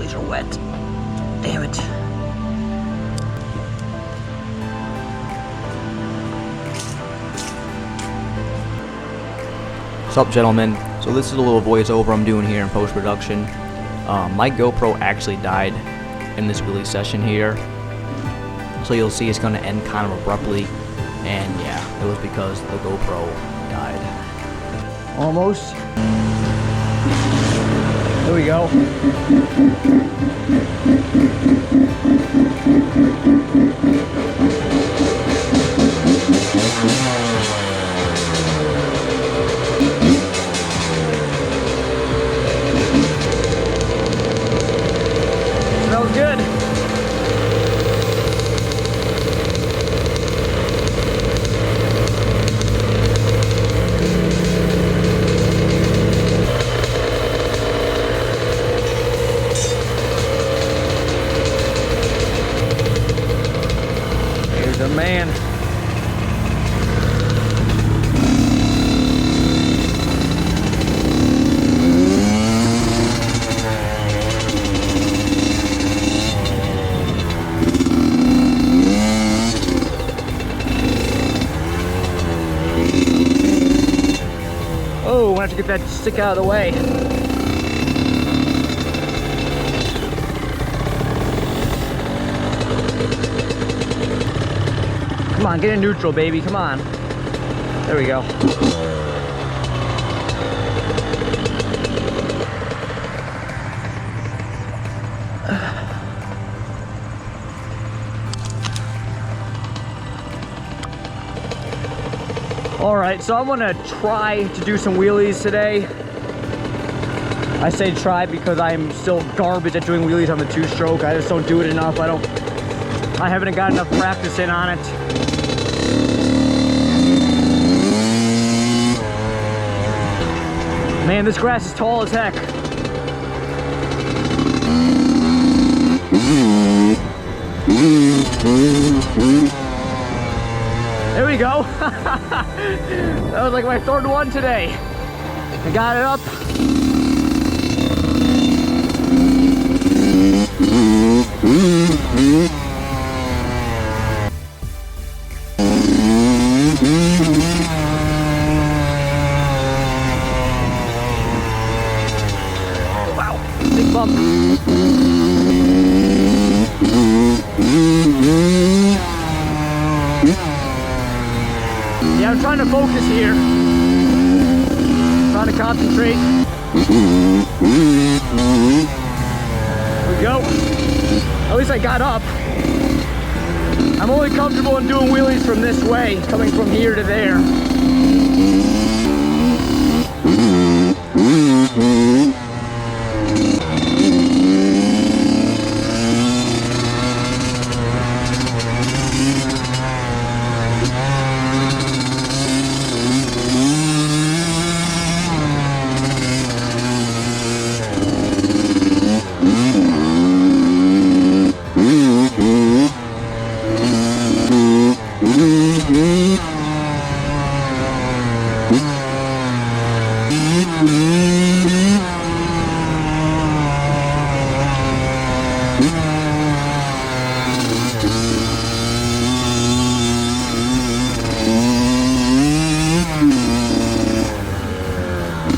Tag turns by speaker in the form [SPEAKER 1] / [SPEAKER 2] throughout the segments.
[SPEAKER 1] wheelies are wet. Damn it. What's up, gentlemen? So this is a little voiceover I'm doing here in post-production. My GoPro actually died in this wheelie session here. So you'll see it's going to end kind of abruptly. And yeah, it was because the GoPro died. Almost. There we go. Smells good. Here's the man. Oh, I have to get that stick out of the way. Come on, get in neutral, baby. Come on. There we go. Alright, so I'm gonna try to do some wheelies today. I say try because I'm still garbage at doing wheelies on the two-stroke. I just don't do it enough. I haven't got enough practice in on it. Man, this grass is tall as heck. There we go. That was like my third one today. I got it up. Wow, big bump. Yeah, I'm trying to focus here. Trying to concentrate. There we go. At least I got up. I'm only comfortable in doing wheelies from this way, coming from here to there.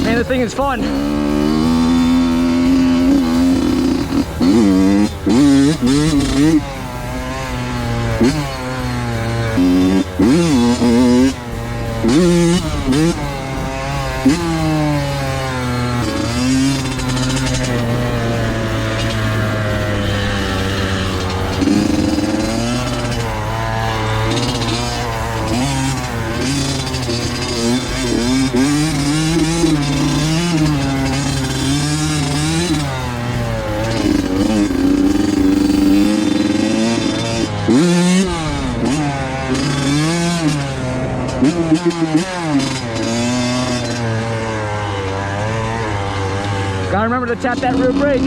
[SPEAKER 1] Man, this thing is fun. Gotta remember to tap that rear brake.